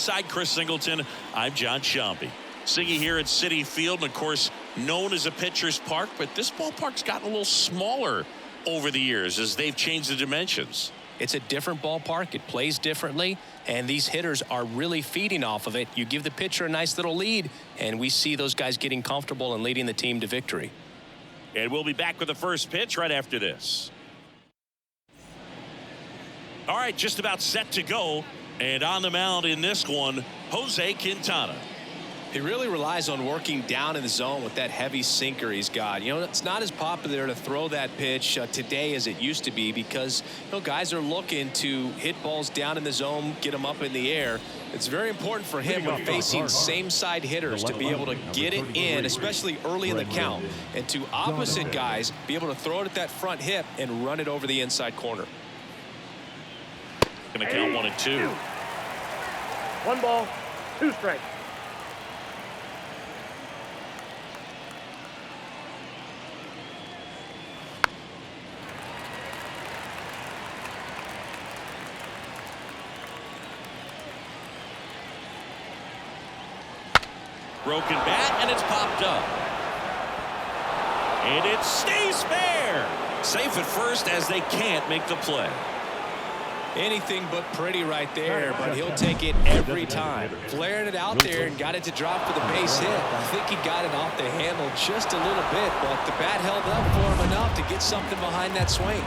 Courtside, Chris Singleton. I'm John Shambi. Siggy here at Citi Field, and of course known as a pitcher's park, but this ballpark's gotten a little smaller over the years as they've changed the dimensions. It's a different ballpark. It plays differently, and these hitters are really feeding off of it. You give the pitcher a nice little lead, and we see those guys getting comfortable and leading the team to victory. And we'll be back with the first pitch right after this. All right, just about set to go. And on the mound in this one, Jose Quintana. He really relies on working down in the zone with that heavy sinker he's got. You know, it's not as popular to throw that pitch today as it used to be because, you know, guys are looking to hit balls down in the zone, get them up in the air. It's very important for him when facing same-side hitters to be able to get it in, especially early in the count, and to opposite guys be able to throw it at that front hip and run it over the inside corner. Going to count 1 and 2. 1 ball, 2 strikes. Broken bat, and it's popped up. And it stays fair. Safe at first as they can't make the play. Anything but pretty right there, but he'll take it every time. Flared it out there and got it to drop for the base hit. I think he got it off the handle just a little bit, but the bat held up for him enough to get something behind that swing.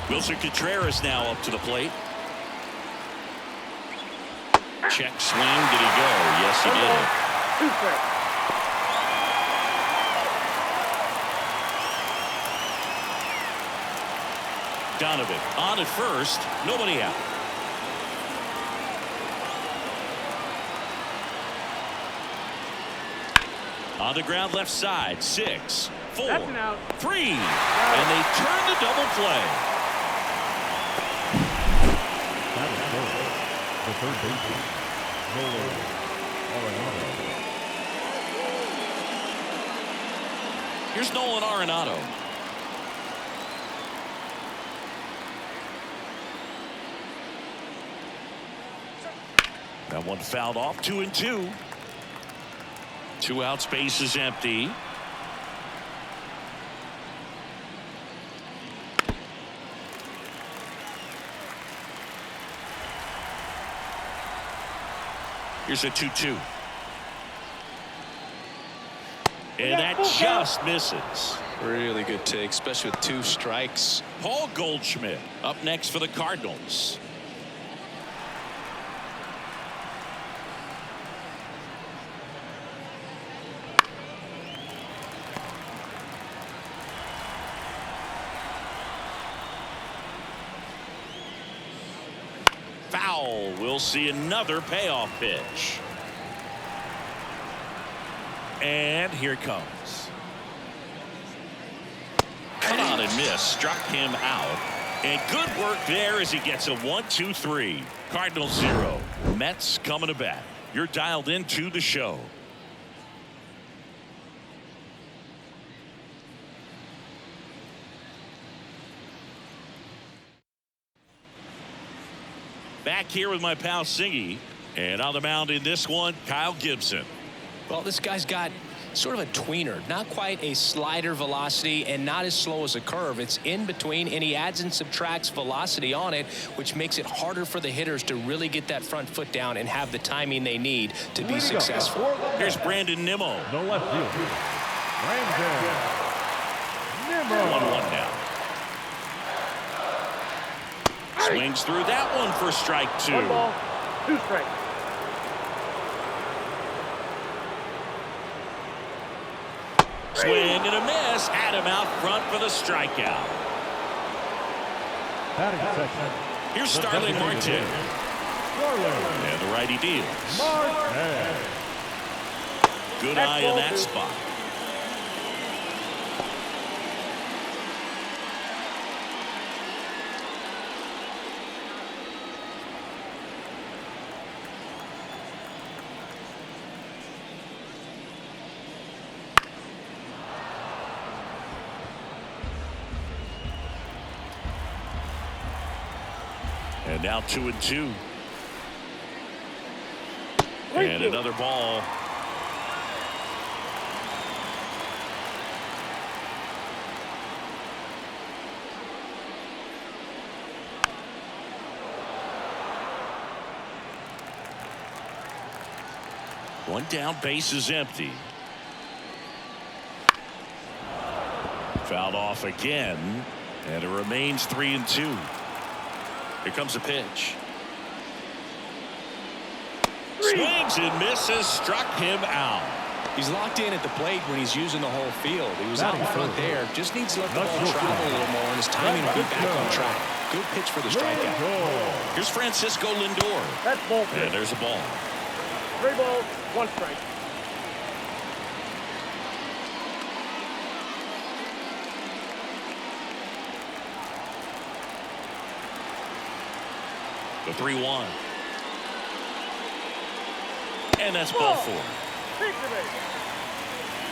Wilson Contreras now up to the plate. Check swing. Did he go? Yes, he did. 2 strikes. Donovan on at first, nobody out. On the ground left side, 6, 4, 3, and they turn the double play. The third baseman, Here's Nolan Arenado. That one fouled off. 2 and 2. 2 outs, base is empty. Here's a 2-2. And that just misses. Really good take, especially with 2 strikes. Paul Goldschmidt up next for the Cardinals. Foul. We'll see another payoff pitch. And here it comes. Cut on and miss. Struck him out. And good work there as he gets a 1-2-3. Cardinals 0. Mets coming to bat. You're dialed into the show. Back here with my pal Singy. And on the mound in this one, Kyle Gibson. Well, this guy's got sort of a tweener, not quite a slider velocity and not as slow as a curve. It's in between, and he adds and subtracts velocity on it, which makes it harder for the hitters to really get that front foot down and have the timing they need to be successful. Here's Brandon Nimmo. no left field. Brandon Nimmo. 1-1 now. Swings through that one for strike 2. 1 ball, 2 strikes. Swing and a miss. Had him out front for the strikeout. Batting section. Here's Starling Marte. And the righty deals. Good eye in that spot. And now 2-2. And another ball. One down, base is empty. Fouled off again, and it remains 3-2. Here comes a pitch. Swings and misses, struck him out. He's locked in at the plate when he's using the whole field. He was out in front there. Just needs to let the ball travel a little more, and his timing will be back on track. Good pitch for the strikeout. Here's Francisco Lindor. That's ball. And there's a ball. 3 balls, 1 strike. The 3-1. And that's ball 4.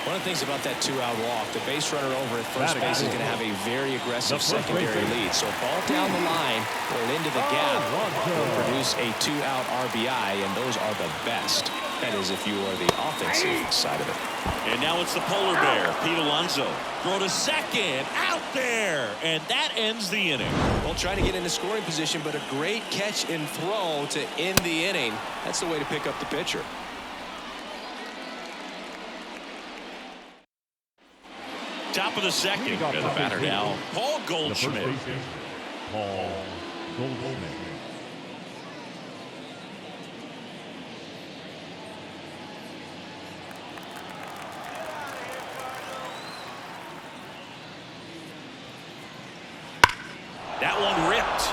One of the things about that 2-out walk, the base runner over at first base is going to have a very aggressive secondary lead. So a ball down the line or into the gap will produce a 2-out RBI, and those are the best. That is if you are the offensive side of it. And now it's the polar bear, Pete Alonso. Throw to second, out there, and that ends the inning. Well, trying to get into scoring position, but a great catch and throw to end the inning. That's the way to pick up the pitcher. Top of the second, and the batter now, Paul Goldschmidt. Paul Goldschmidt. That one ripped.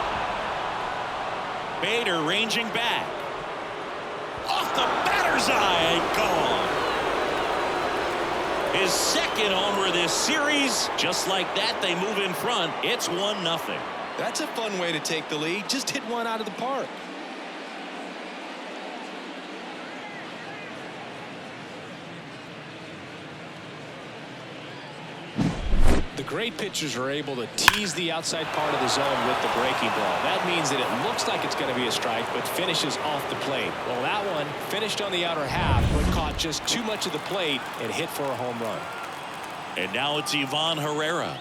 Bader ranging back. Off the batter's eye and gone. His second homer of this series. Just like that, they move in front. It's 1-0. That's a fun way to take the lead. Just hit one out of the park. The great pitchers are able to tease the outside part of the zone with the breaking ball. That means that it looks like it's going to be a strike, but finishes off the plate. Well, that one finished on the outer half, but caught just too much of the plate and hit for a home run. And now it's Ivan Herrera.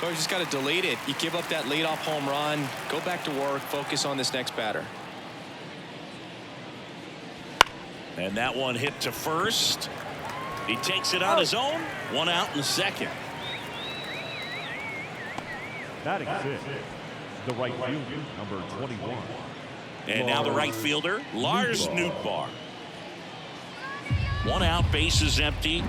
Oh, you just got to delete it. You give up that leadoff home run, go back to work, focus on this next batter. And that one hit to first. He takes it on his own. 1 out in the second. Batting 6, the right fielder, number 21. And now the right fielder, Lars Nootbaar. 1 out, base is empty.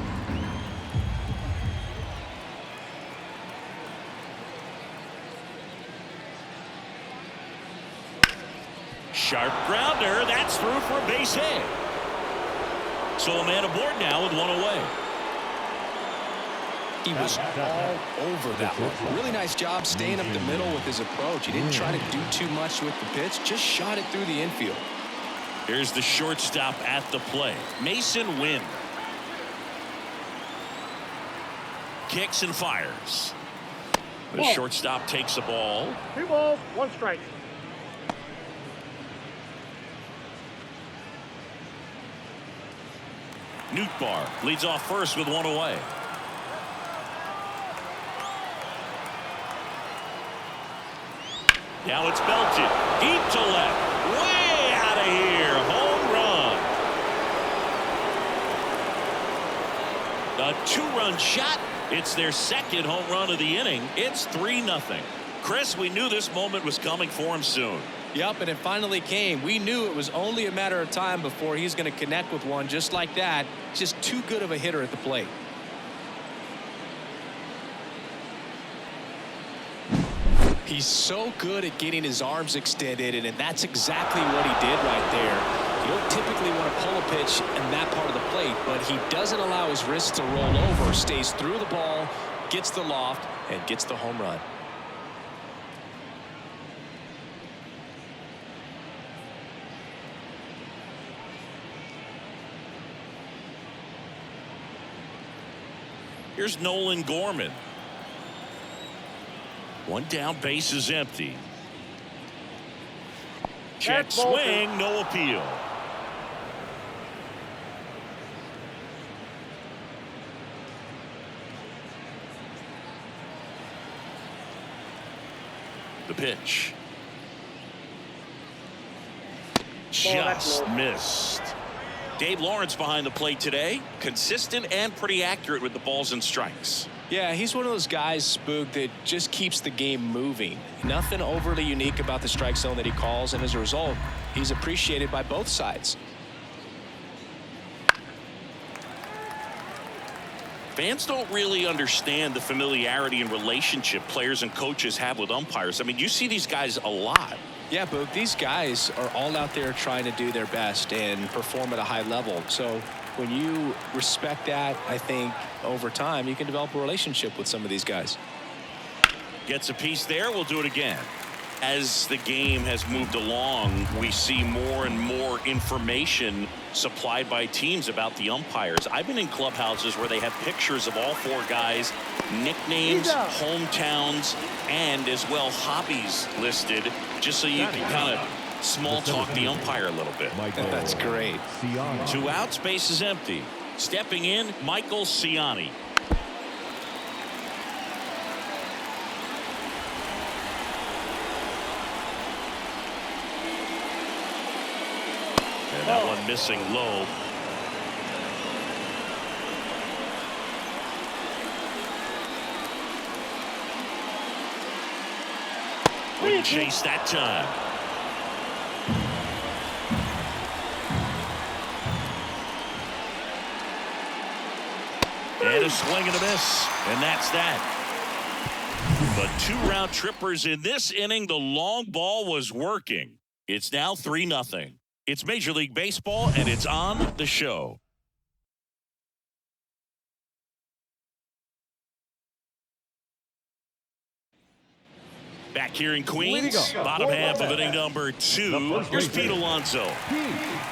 Sharp grounder, that's through for a base hit. So a man aboard now with 1 away. He was all over that one. Really nice job staying up the middle with his approach. He didn't try to do too much with the pitch, just shot it through the infield. Here's the shortstop at the plate, Mason Wynn. Kicks and fires. The shortstop takes the ball. 2 balls, 1 strike. Nootbaar leads off first with 1 away. Now it's belted deep to left, way out of here, home run. A 2-run shot. It's their second home run of the inning. It's 3-0. Chris, we knew this moment was coming for him soon. Yep, and it finally came. We knew it was only a matter of time before he's going to connect with one just like that. Just too good of a hitter at the plate. He's so good at getting his arms extended, and that's exactly what he did right there. You don't typically want to pull a pitch in that part of the plate, but he doesn't allow his wrist to roll over, stays through the ball, gets the loft, and gets the home run. Here's Nolan Gorman. 1 down, base is empty. Check That's ball swing, no appeal. The pitch. Just missed. Dave Lawrence behind the plate today. Consistent and pretty accurate with the balls and strikes. Yeah, he's one of those guys, Spook, that just keeps the game moving. Nothing overly unique about the strike zone that he calls, and as a result, he's appreciated by both sides. Fans don't really understand the familiarity and relationship players and coaches have with umpires. I mean, you see these guys a lot. Yeah, Boog, these guys are all out there trying to do their best and perform at a high level. So when you respect that, I think over time you can develop a relationship with some of these guys. Gets a piece there. We'll do it again. As the game has moved along, we see more and more information supplied by teams about the umpires. I've been in clubhouses where they have pictures of all four guys, nicknames, hometowns, and as well hobbies listed, just so you can kind of small talk the umpire a little bit. That's great. 2 outs, base is empty. Stepping in, Michael Ciani. And that one missing low. Wouldn't chase that time. And a swing and a miss. And that's that. The 2 round trippers in this inning. The long ball was working. It's now 3-0. It's Major League Baseball, and it's on the show. Back here in Queens, bottom half of inning number 2. Here's Pete Alonso.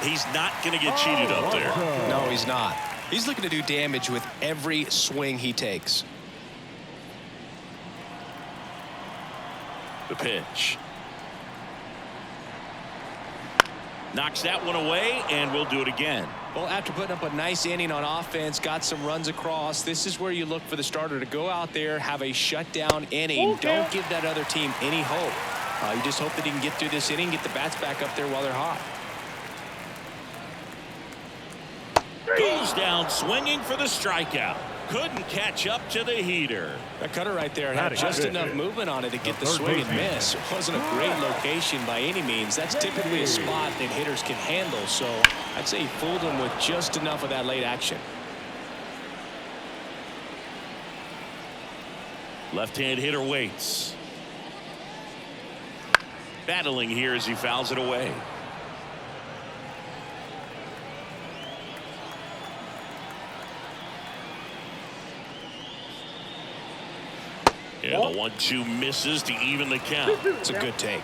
He's not going to get cheated up there. No, he's not. He's looking to do damage with every swing he takes. The pitch. Knocks that one away, and we'll do it again. Well, after putting up a nice inning on offense, got some runs across, this is where you look for the starter to go out there, have a shutdown inning. Don't give that other team any hope. You just hope that he can get through this inning, get the bats back up there while they're hot. Goes down swinging for the strikeout. Couldn't catch up to the heater. That cutter right there had just enough movement on it to get the swing and miss. It wasn't a great location by any means. That's typically a spot that hitters can handle. So I'd say he fooled him with just enough of that late action. Left-hand hitter waits. Battling here as he fouls it away. Yeah, the 1-2 misses to even the count. It's a good take.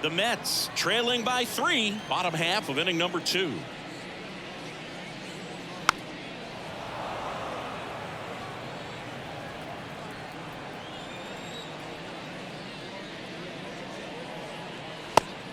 The Mets trailing by 3, bottom half of inning number 2.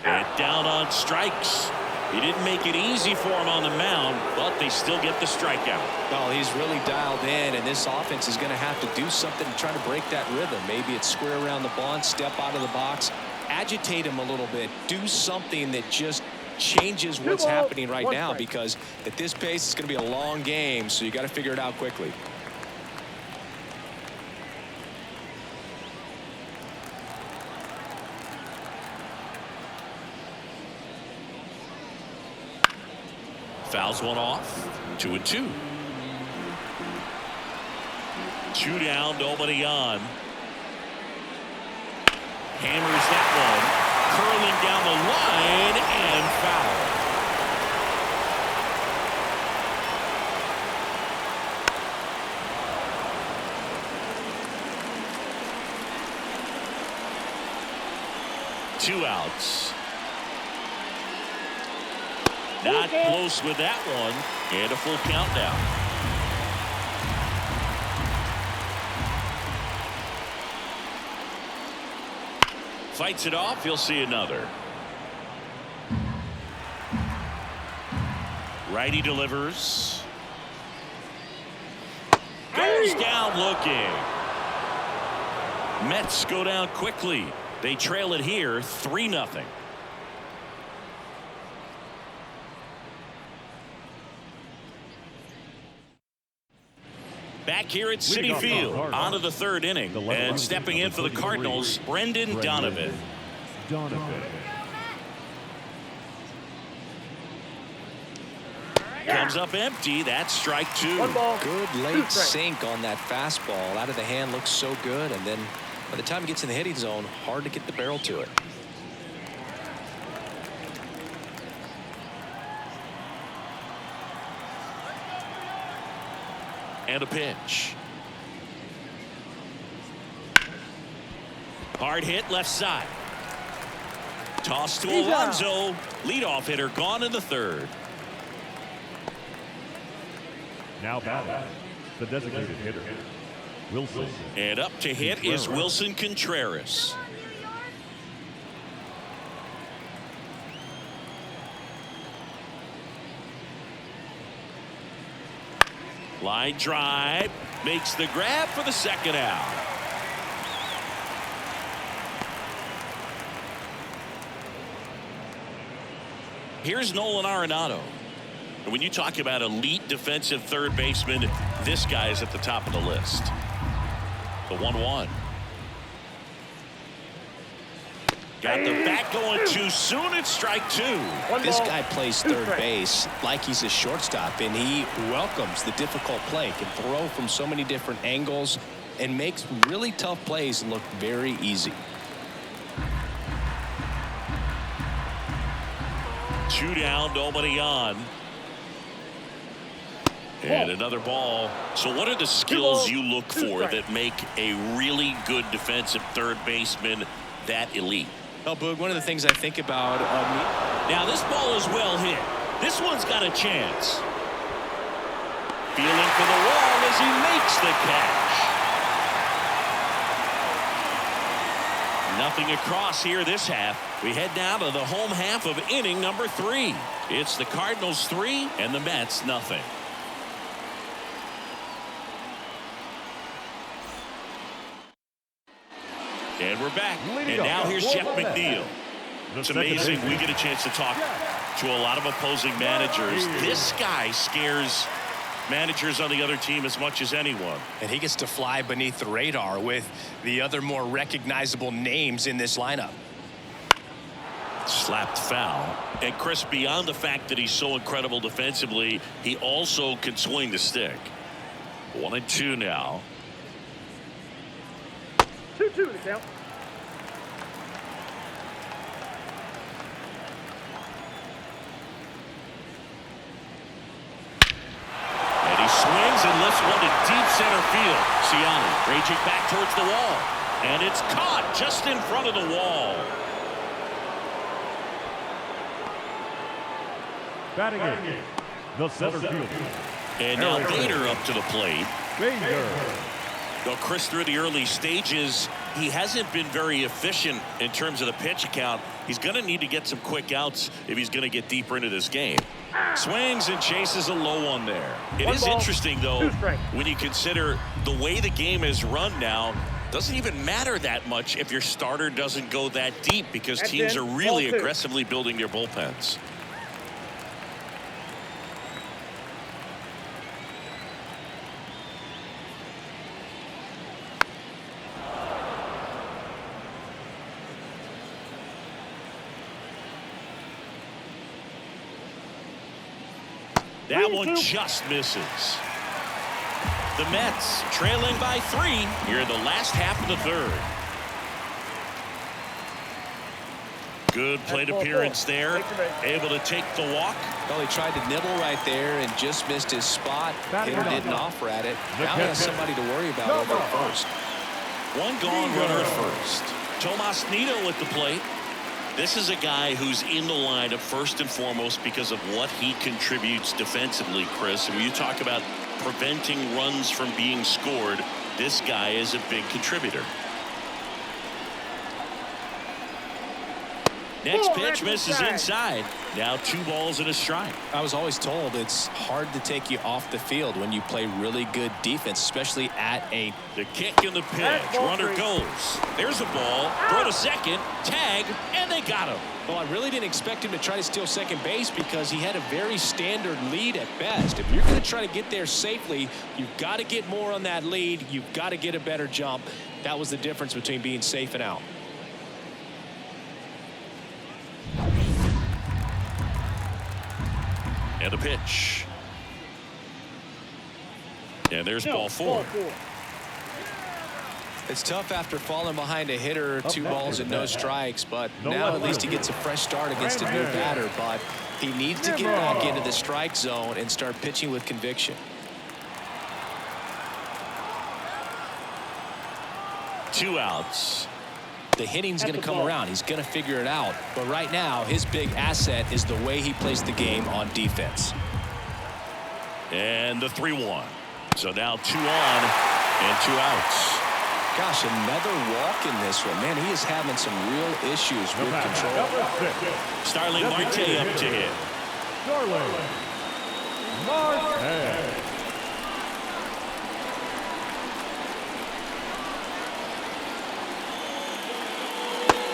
And down on strikes. He didn't make it easy for him on the mound, but they still get the strikeout. Well, he's really dialed in, and this offense is going to have to do something to try to break that rhythm. Maybe it's square around the bunt, step out of the box, agitate him a little bit, do something that just changes what's happening right now, because at this pace it's going to be a long game, so you got to figure it out quickly. Fouls one off. 2-2. 2 down, nobody on. Hammers that one. Curling down the line and foul. Two outs. Not close with that one. And a full count now. Fights it off. He'll see another. Righty delivers. Goes down looking. Mets go down quickly. They trail it here 3-0. Back here at Citi Field, on to the third inning, and stepping in for the Cardinals, Brendan Donovan. Comes up empty. That's strike 2. Good late sink on that fastball. Out of the hand, looks so good, and then by the time it gets in the hitting zone, hard to get the barrel to it. And a pitch. Hard hit left side. Toss to Alonso. Leadoff hitter gone in the third. Now batting, the designated hitter, Wilson. And up to hit is Wilson Contreras. Line drive, makes the grab for the second out. Here's Nolan Arenado. And when you talk about elite defensive third baseman, this guy is at the top of the list. The 1-1. Got the bat going too soon. It's strike 2. This guy plays third base like he's a shortstop, and he welcomes the difficult play. Can throw from so many different angles and makes really tough plays look very easy. 2 down, nobody on. And another ball. So what are the skills you look for that make a really good defensive third baseman that elite? Oh, Boog, one of the things I think about. Now this ball is well hit. This one's got a chance. Feeling for the wall as he makes the catch. Nothing across here this half. We head now to the home half of inning number 3. It's the Cardinals 3 and the Mets nothing. And we're back. And now here's Jeff McNeil. It's amazing we get a chance to talk to a lot of opposing managers. This guy scares managers on the other team as much as anyone. And he gets to fly beneath the radar with the other more recognizable names in this lineup. Slapped foul. And Chris, beyond the fact that he's so incredible defensively, he also can swing the stick. 1-2 now. 2-2 to count. And he swings and lifts one to deep center field. Cincinnati raging back towards the wall. And it's caught just in front of the wall. Batting in, the center fielder. And now Bader up to the plate. Bader. Well, Chris, through the early stages, he hasn't been very efficient in terms of the pitch count. He's going to need to get some quick outs if he's going to get deeper into this game. Swings and chases a low one there. It is interesting, though, when you consider the way the game is run now. Doesn't even matter that much if your starter doesn't go that deep, because teams are really aggressively building their bullpens. That one just misses. The Mets trailing by 3 here in the last half of the third. Good plate appearance there. Able to take the walk. Well, he tried to nibble right there and just missed his spot. Hitter didn't offer at it. Now he has somebody to worry about over at first. One gone runner at first. Tomas Nido at the plate. This is a guy who's in the lineup first and foremost because of what he contributes defensively, Chris. And when you talk about preventing runs from being scored, this guy is a big contributor. Next pitch misses inside. Now 2 balls and a strike. I was always told it's hard to take you off the field when you play really good defense, especially at a. The kick and the pitch. Runner goes. There's a ball. Throw to second. Tag. And they got him. Well, I really didn't expect him to try to steal second base because he had a very standard lead at best. If you're going to try to get there safely, you've got to get more on that lead. You've got to get a better jump. That was the difference between being safe and out. And the pitch. And there's ball 4. It's tough after falling behind a hitter, 2 balls and no strikes, but now at least he gets a fresh start against a new batter. But he needs to get back into the strike zone and start pitching with conviction. 2 outs. The hitting's going to come around. He's going to figure it out. But right now, his big asset is the way he plays the game on defense. And the 3-1. So now 2 on and 2 outs. Gosh, another walk in this one. Man, he is having some real issues with control. Starling Marte up to hit. Starling Marte.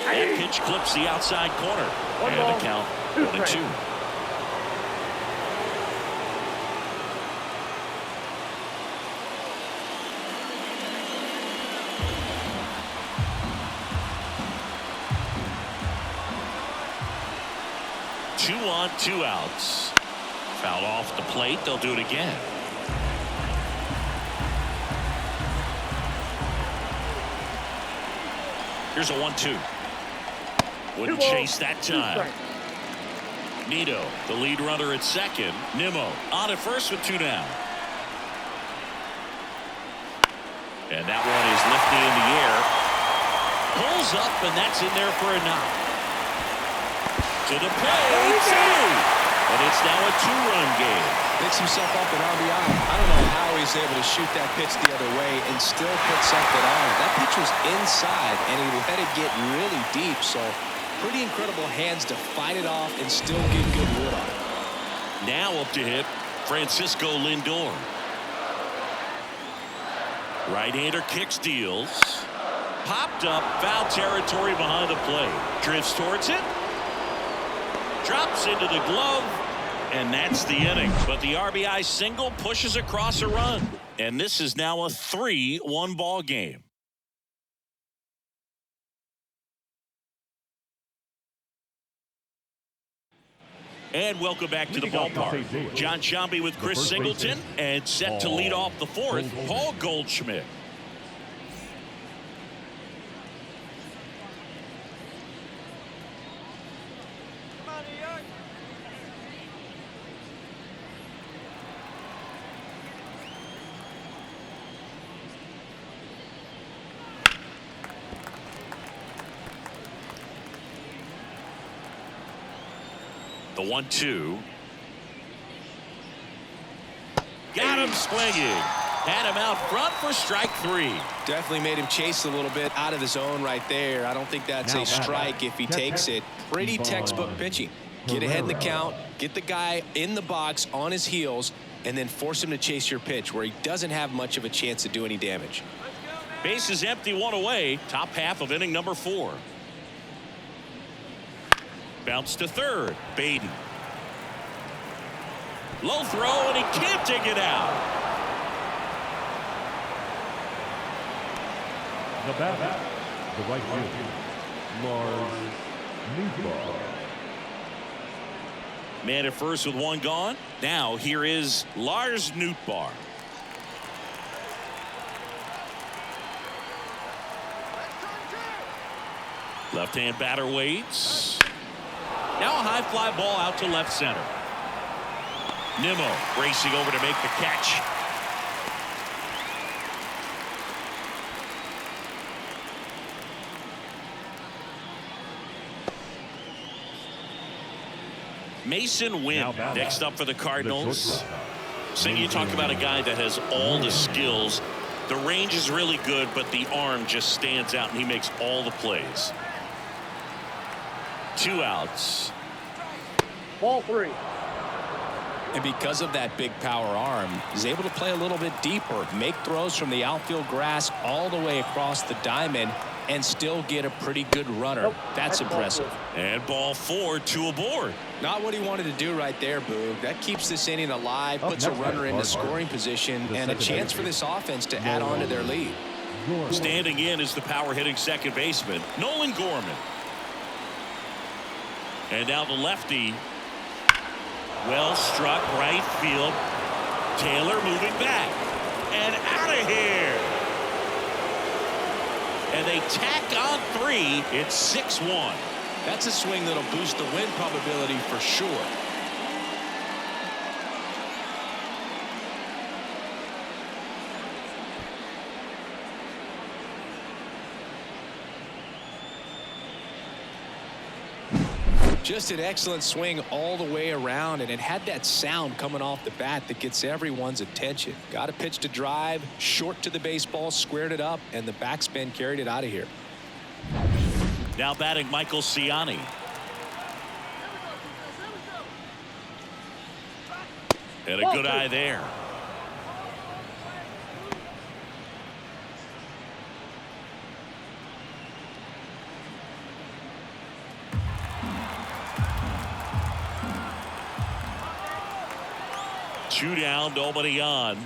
That pitch clips the outside corner. And the count 1-2. Two on, 2 outs. Foul off the plate. They'll do it again. Here's a 1-2. Wouldn't chase that time. Nito, the lead runner at second. Nimmo on at first with 2 down. And that one is lifted in the air. Pulls up, and that's in there for a knock. To the plate, 2. And it's now a 2-run game. Picks himself up an RBI. I don't know how he's able to shoot that pitch the other way and still put something on it. That pitch was inside, and he let it get really deep. So pretty incredible hands to fight it off and still get good wood on it. Now up to hit Francisco Lindor. Right-hander kicks, deals. Popped up, foul territory behind the plate. Drifts towards it. Drops into the glove, and that's the inning. But the RBI single pushes across a run. And this is now a 3-1 ball game. And welcome back to the ballpark. John Sciambi with Chris Singleton, and set to lead off the 4th, Paul Goldschmidt. The 1-2. Got him swinging. Had him out front for strike 3. Definitely made him chase a little bit out of the zone right there. I don't think that's a strike if he takes it. Pretty textbook pitching. Get ahead in the count, get the guy in the box on his heels, and then force him to chase your pitch where he doesn't have much of a chance to do any damage. Base is empty, 1 away. Top half of inning number 4. Bounce to third. Baden. Low throw, and he can't dig it out. The batter, the right fielder, Lars Nootbaar. Man at first with 1 gone. Now here is Lars Nootbaar. Left-hand batter waits. Now a high fly ball out to left center. Nimmo racing over to make the catch. Mason Wynn next up for the Cardinals. So you talk about a guy that has all the skills. The range is really good, but the arm just stands out, and he makes all the plays. 2 outs. Ball 3. And because of that big power arm, he's able to play a little bit deeper, make throws from the outfield grass all the way across the diamond, and still get a pretty good runner. Nope, that's impressive. And ball 4, 2 aboard. Not what he wanted to do right there, Boog. That keeps this inning alive, puts a runner into scoring position, and a chance for this offense to add on to their lead. Standing in is the power hitting second baseman, Nolan Gorman. And now the lefty. Well struck right field. Taylor moving back. And out of here. And they tack on 3. It's 6-1. That's a swing that'll boost the win probability for sure. Just an excellent swing all the way around, and it had that sound coming off the bat that gets everyone's attention. Got a pitch to drive, short to the baseball, squared it up, and the backspin carried it out of here. Now batting Michael Ciani. And a good eye there. Two down, nobody on.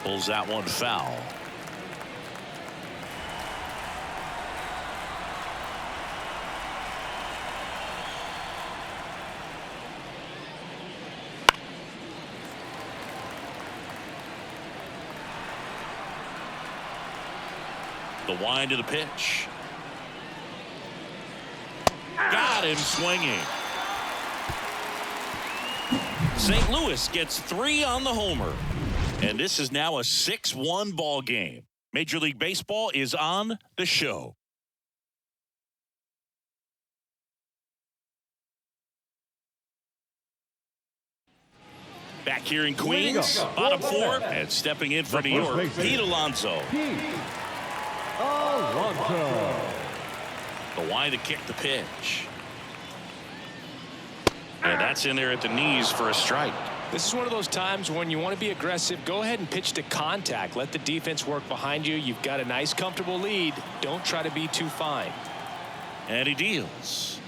Pulls that one foul. The wind of the pitch. Got him swinging. St. Louis gets 3 on the homer. And this is now a 6-1 ball game. Major League Baseball is on the show. Back here in Queens, bottom 4, and stepping in for New York, Pete Alonso. The wind to kick the pitch. And that's in there at the knees for a strike. This is one of those times when you want to be aggressive. Go ahead and pitch to contact. Let the defense work behind you. You've got a nice, comfortable lead. Don't try to be too fine. And he deals.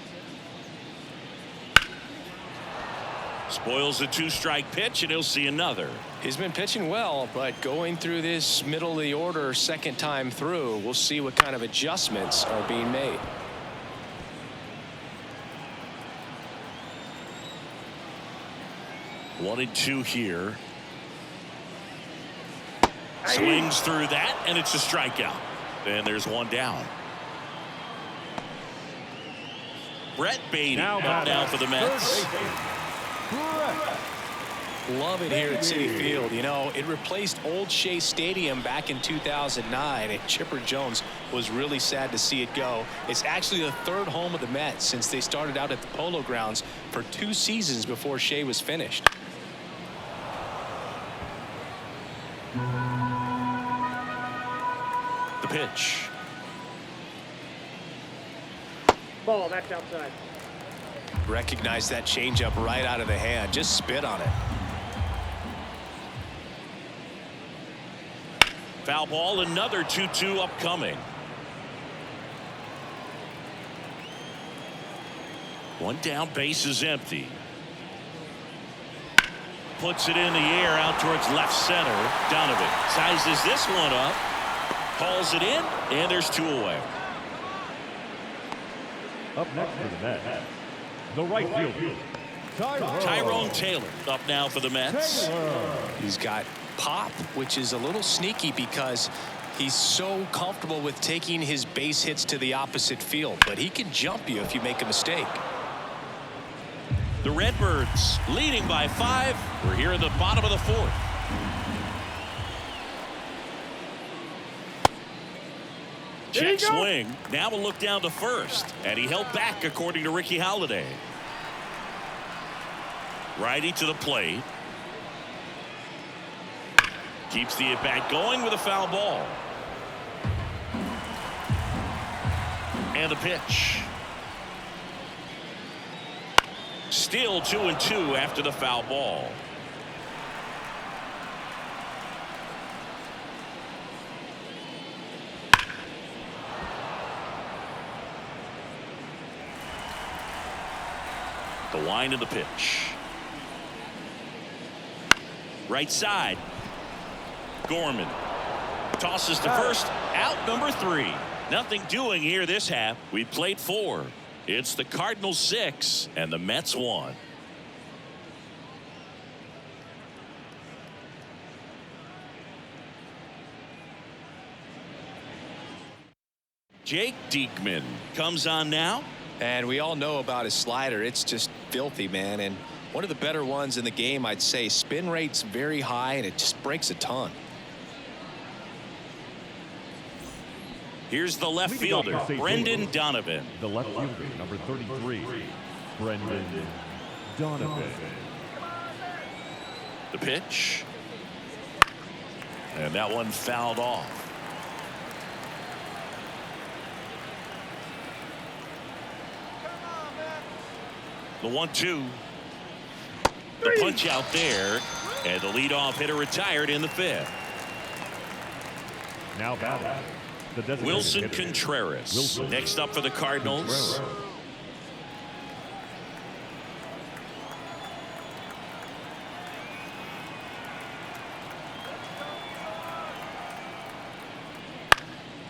Spoils the 2-strike pitch, and he'll see another. He's been pitching well, but going through this middle of the order second time through, we'll see what kind of adjustments are being made. One and 2 here. Swings through that, and it's a strikeout. And there's one down. Brett Beatty up now for the Mets. Love it here at Citi Field. You know, it replaced Old Shea Stadium back in 2009, and Chipper Jones was really sad to see it go. It's actually the 3rd home of the Mets since they started out at the Polo Grounds for 2 seasons before Shea was finished. The pitch. Ball, that's outside. Recognize that changeup right out of the hand. Just spit on it. Foul ball, another 2-2 upcoming. One down, base is empty. Puts it in the air out towards left center. Donovan sizes this one up. Calls it in, and there's 2 away. Up next for the Mets, the right fielder, Tyrone Taylor up now for the Mets. He's got pop, which is a little sneaky because he's so comfortable with taking his base hits to the opposite field, but he can jump you if you make a mistake. The Redbirds leading by 5. We're here in the bottom of the 4th. Check swing. Now we'll look down to first. And he held back, according to Ricky Halladay. Righty to the plate. Keeps the at-bat going with a foul ball. And the pitch. Still 2-2 after the foul ball. The line of the pitch. Right side. Gorman tosses to first. Out number 3. Nothing doing here this half. We played 4. It's the Cardinals 6 and the Mets 1. Jake Diekman comes on now. And we all know about his slider. It's just filthy, man. And one of the better ones in the game, I'd say. Spin rate's very high, and it just breaks a ton. Here's the left fielder, Brendan Donovan. The left fielder, number 33, Brendan Donovan. The pitch. And that one fouled off. The 1-2. The punch out there. And the leadoff hitter retired in the 5th. Now batting, the designated Wilson hitter. Contreras. Wilson Next up for the Cardinals. Contreras.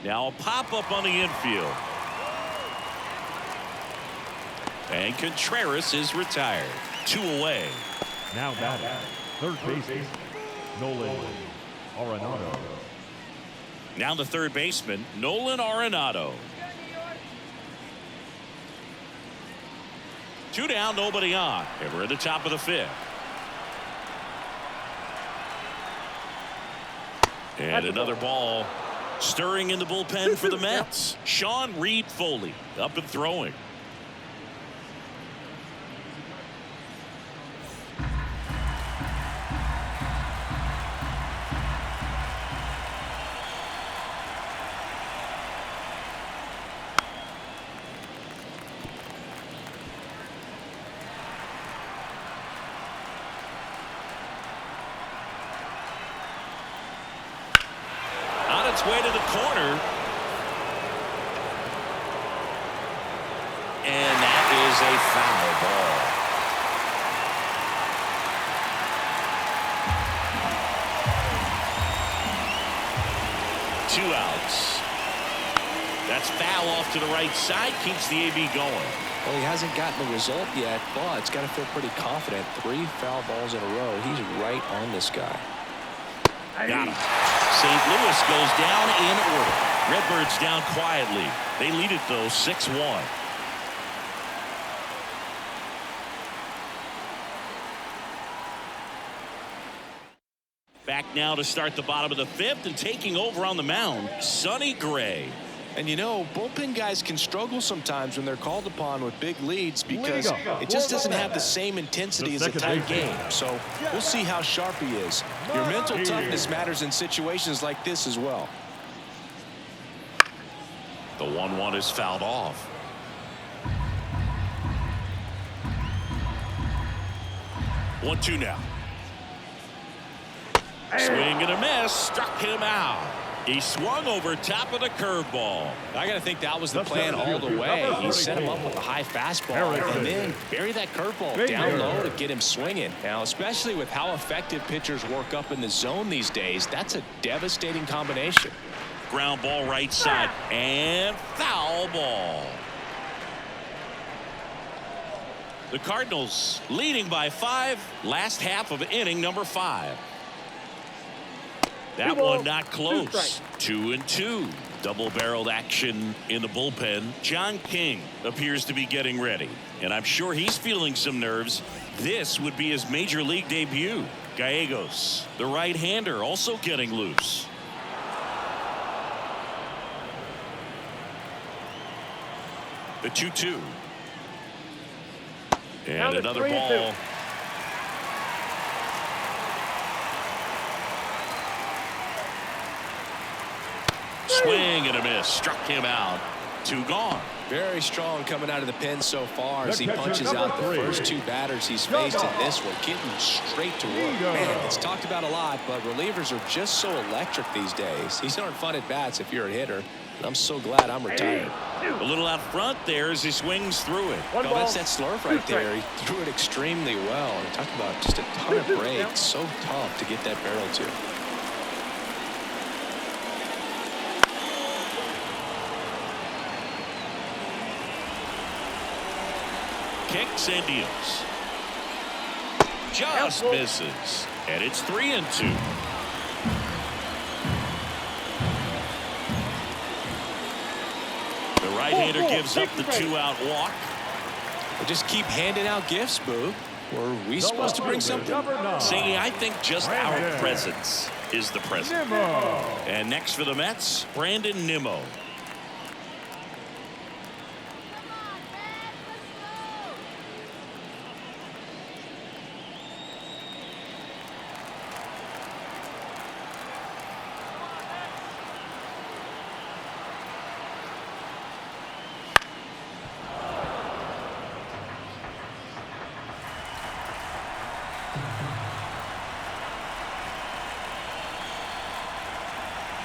Now a pop-up on the infield. And Contreras is retired. 2 away. Now batting, third baseman, Nolan Arenado. Now the third baseman, Nolan Arenado. 2 down, nobody on. And we're at the top of the 5th. And another ball stirring in the bullpen for the Mets. Sean Reed Foley up and throwing. Way to the corner, and that is a foul ball. Two outs. That's foul off to the right side, keeps the AB going. Well, he hasn't gotten the result yet, but it's got to feel pretty confident. 3 foul balls in a row. He's right on this guy. Got him. St. Louis goes down in order. Redbirds down quietly. They lead it, though, 6-1. Back now to start the bottom of the 5th, and taking over on the mound, Sonny Gray. And you know, bullpen guys can struggle sometimes when they're called upon with big leads because it just doesn't have the same intensity as a tight game. So we'll see how sharp he is. Your mental toughness matters in situations like this as well. The 1-1 is fouled off. One-two now. Swing and a miss, struck him out. He swung over top of the curveball. I got to think that was the plan all the way. He set him up with a high fastball and then bury that curveball down low to get him swinging. Now, especially with how effective pitchers work up in the zone these days, that's a devastating combination. Ground ball right side and foul ball. The Cardinals leading by 5. Last half of inning number 5. That one not close. 2-2. Double-barreled action in the bullpen. John King appears to be getting ready, and I'm sure he's feeling some nerves. This would be his major league debut. Gallegos, the right-hander, also getting loose. The 2-2. And another ball. Swing and a miss. Struck him out. 2 gone. Very strong coming out of the pen so far as he The catcher, punches out the number 3. first 2 batters he's faced in this one, getting straight to work. Man, it's talked about a lot, but relievers are just so electric these days. These aren't fun at bats if you're a hitter. And I'm so glad I'm retired. A little out front there as he swings through it. One Oh, ball, that's that slurve right there. He threw it extremely well. And talk about just a ton of breaks. So tough to get that barrel to. Kicks and deals. Just misses. And it's 3-2. The right-hander gives up the 2-out walk. We'll just keep handing out gifts, Boo. Were we supposed to bring something? Saying I think just our presence is the present. And next for the Mets, Brandon Nimmo.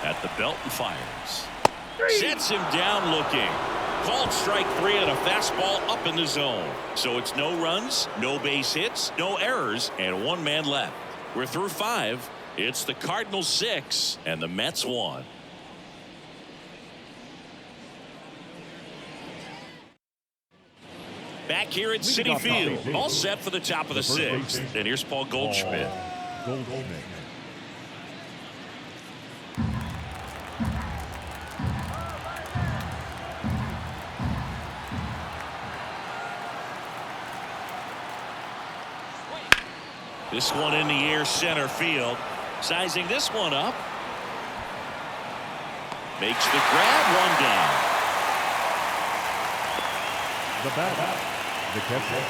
At the belt and fires. Sets him down looking. Called strike 3 on a fastball up in the zone. So it's no runs, no base hits, no errors, and 1 man left. We're through 5. It's the Cardinals 6 and the Mets 1. Back here at Citi Field, all set for the top of the 6th. And here's Paul Goldschmidt. This one in the air, center field. Sizing this one up. Makes the grab, 1 down. The batter, the catcher,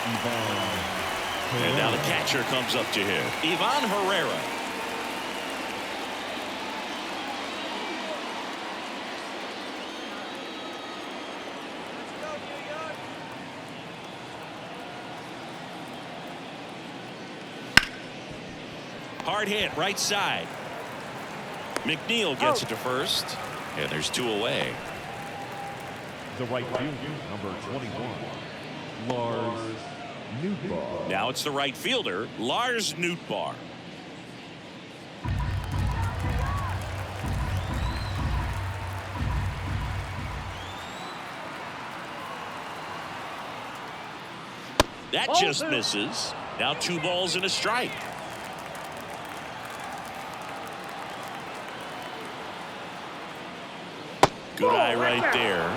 Ivan. And now the catcher comes up to him. Ivan Herrera. Hard hit, right side. McNeil gets it to first. And there's 2 away. The right fielder, number 21, Lars Nootbaar. Now it's the right fielder, Lars Nootbaar. That just misses. Now 2 balls and a strike. Good eye right there.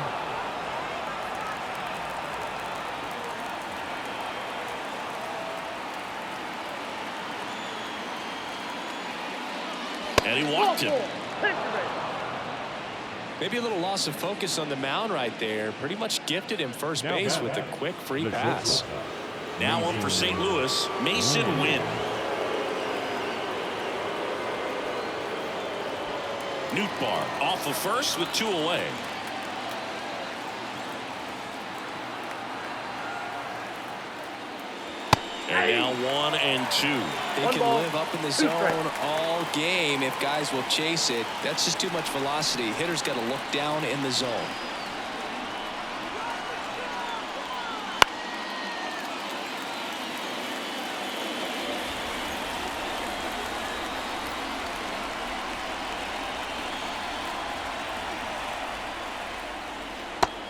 And he walked him. Maybe a little loss of focus on the mound right there. Pretty much gifted him first base with a quick free pass. Now up for St. Louis, Mason Wynn. Nootbaar off of first with 2 away. And now 1 and 2. They can live up in the zone all game if guys will chase it. That's just too much velocity. Hitters got to look down in the zone.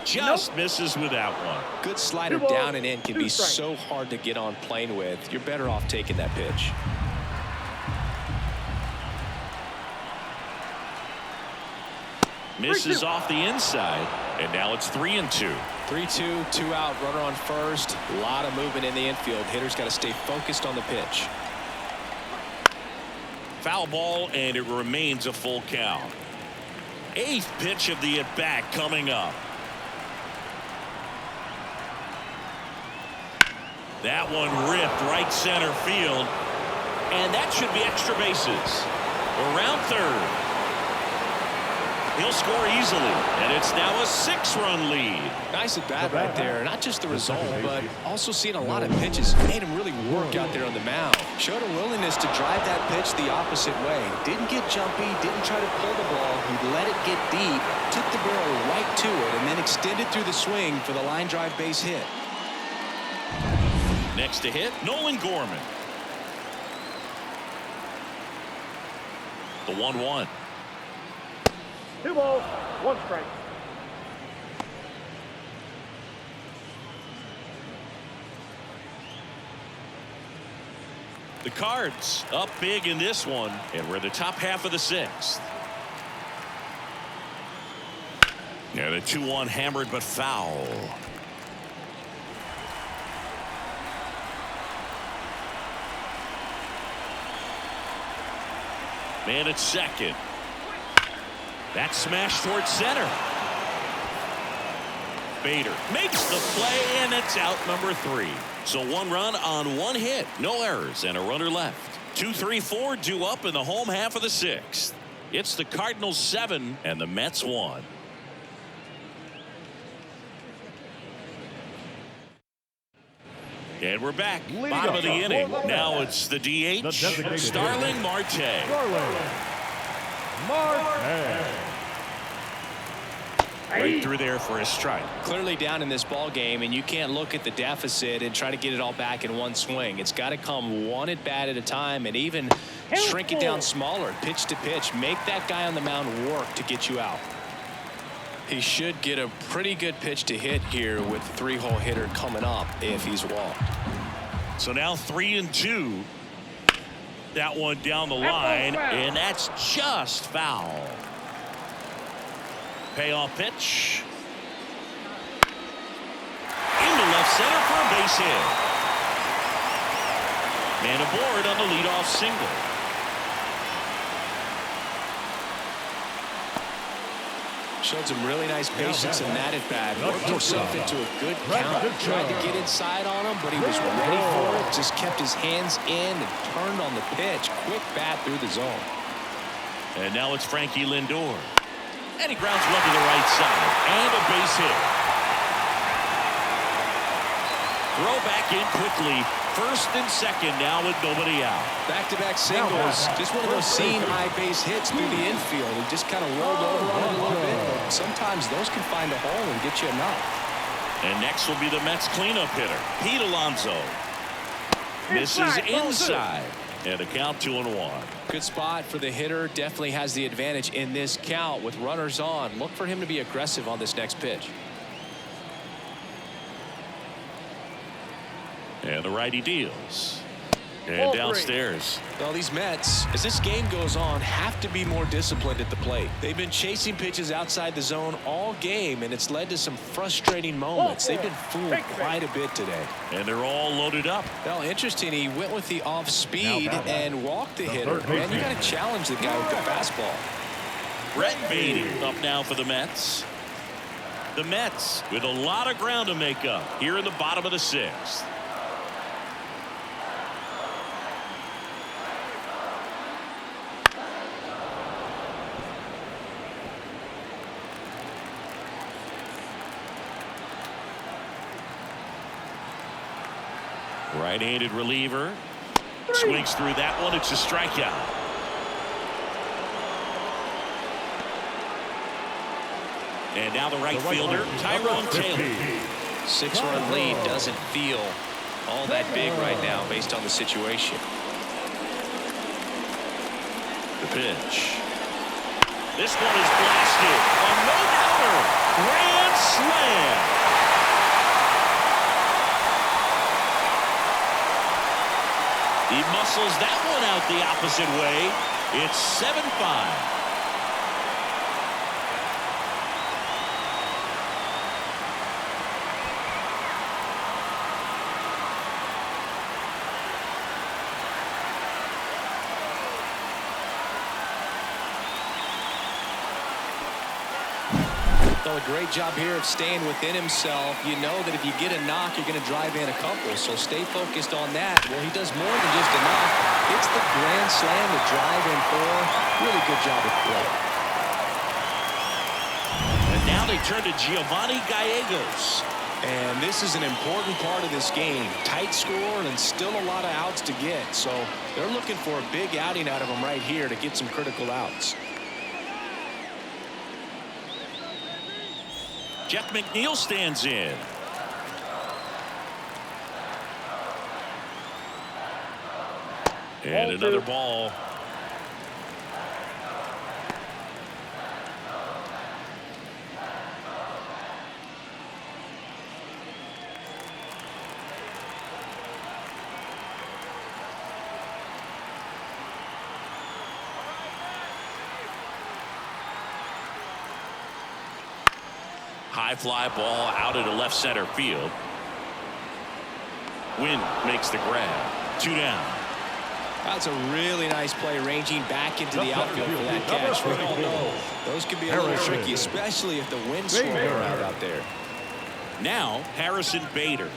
Just misses with that one. Good slider down and in can be so hard to get on plane with. You're better off taking that pitch. Misses off the inside, and now it's 3 and 2. 3-2, 2 out, runner on first. A lot of movement in the infield. Hitters got to stay focused on the pitch. Foul ball, and it remains a full count. 8th pitch of the at-bat coming up. That one ripped right center field, and that should be extra bases. Around third. He'll score easily, and it's now a 6-run lead. Nice at bat right there. Not just the result, but also seeing a lot of pitches. Made him really work out there on the mound. Showed a willingness to drive that pitch the opposite way. Didn't get jumpy, didn't try to pull the ball. He let it get deep, took the barrel right to it, and then extended through the swing for the line drive base hit. Next to hit, Nolan Gorman. The 1-1. 2 balls, 1 strike. The Cards up big in this one, and we're in the top half of the 6th. Yeah, the 2-1 hammered but foul. Man at second. That smash towards center. Bader makes the play, and it's out number 3. So 1 run on 1 hit, no errors, and a runner left. 2-3-4 due up in the home half of the 6th. It's the Cardinals 7 and the Mets 1. And we're back. Bottom of the inning. Now it's the DH, Starling Marte. Right through there for a strike. Clearly down in this ball game, and you can't look at the deficit and try to get it all back in one swing. It's got to come one at bat at a time, and even shrink it down smaller, pitch to pitch. Make that guy on the mound work to get you out. He should get a pretty good pitch to hit here with the 3-hole hitter coming up if he's walked. So now 3-2. That one down the line, and that's just foul. Payoff pitch. Into left center for a base hit. Man aboard on the leadoff single. Showed some really nice patience in that at bat. Worked himself into a good count. Tried to get inside on him, but he was ready for it. Just kept his hands in and turned on the pitch. Quick bat through the zone. And now it's Frankie Lindor. And he grounds one to the right side. And a base hit. Throw back in quickly. First and second now with nobody out. Back-to-back singles. Just one of those seeing high base hits through the infield. He just kind of rolled over on it a little bit. But sometimes those can find a hole and get you enough. And next will be the Mets cleanup hitter, Pete Alonso. Misses inside. And a count 2-1. Good spot for the hitter. Definitely has the advantage in this count with runners on. Look for him to be aggressive on this next pitch. And the righty deals. And downstairs. Well, these Mets, as this game goes on, have to be more disciplined at the plate. They've been chasing pitches outside the zone all game, and it's led to some frustrating moments. They've been fooled quite a bit today. And they're all loaded up. Well, interesting. He went with the off speed and walked the hitter. Man, you got to challenge the guy with the fastball. Brett Baty up now for the Mets. The Mets with a lot of ground to make up here in the bottom of the 6th. Right-handed reliever. Swings through that one. It's a strikeout. And now the right fielder, Tyrone Taylor. 6-run lead doesn't feel all that big right now based on the situation. The pitch. This one is blasted. A no-doubter. Grand slam. He muscles that one out the opposite way. It's 7-5. A great job here of staying within himself. You know that if you get a knock, you're going to drive in a couple, so stay focused on that. Well, he does more than just a knock. It's the grand slam to drive in 4. Really good job of play. they turn to Giovanni Gallegos. And this is an important part of this game. Tight score and still a lot of outs to get. So they're looking for a big outing out of him right here to get some critical outs. Jeff McNeil stands in. And another ball. High fly ball out into left center field. Wynn makes the grab. 2 down. That's a really nice play, ranging back into the outfield for that catch. We all know those can be a little tricky, especially if the wind's swirling around out there. Now Harrison Bader.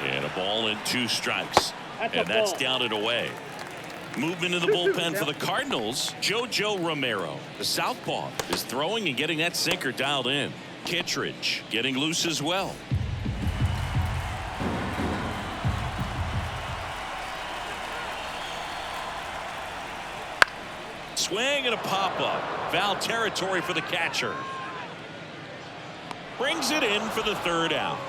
And a ball and 2 strikes. And that's down and away. Movement in the bullpen for the Cardinals. JoJo Romero, the southpaw, is throwing and getting that sinker dialed in. Kittredge getting loose as well. Swing and a pop-up. Foul territory for the catcher. Brings it in for the 3rd out.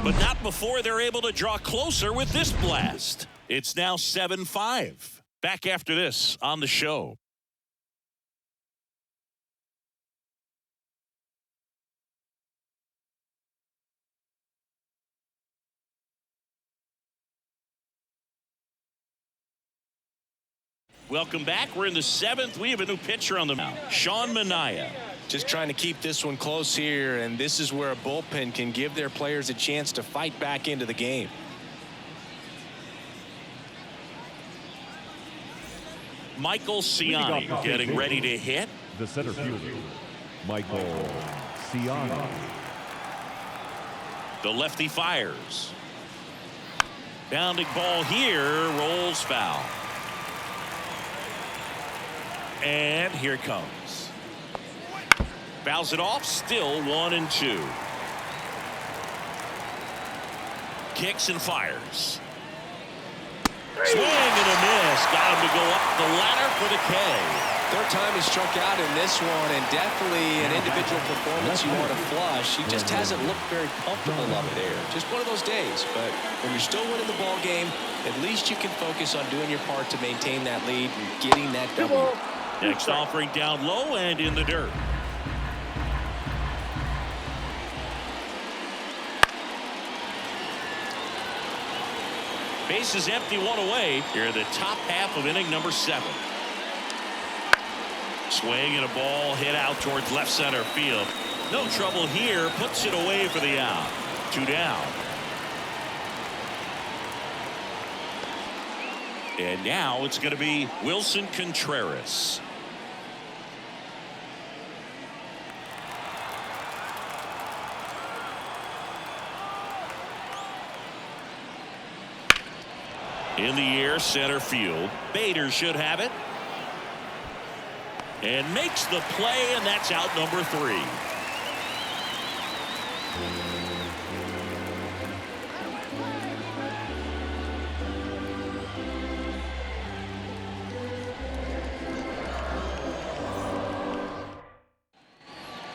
But not before they're able to draw closer with this blast. It's now 7-5. Back after this on the show. Welcome back. We're in the 7th. We have a new pitcher on the mound, Sean Manaea. Just trying to keep this one close here, and this is where a bullpen can give their players a chance to fight back into the game. Michael Ciani getting ready to hit. The center fielder, Michael Ciani. The lefty fires. Bounding ball here, rolls foul. And here it comes. Fouls it off, still 1-2. Kicks and fires. Swing and a miss. Got him to go up the ladder for the K. Third time he's struck out in this one, and definitely an individual performance you want to flush. He just hasn't looked very comfortable up there. Just one of those days. But when you're still winning the ball game, at least you can focus on doing your part to maintain that lead and getting that W. Next offering down low and in the dirt. Base is empty, 1 away. Here the top half of inning number 7. Swing and a ball hit out towards left center field. No trouble here. Puts it away for the out. 2 down. And now it's going to be Wilson Contreras. In the air, center field. Bader should have it. And makes the play, and that's out number 3.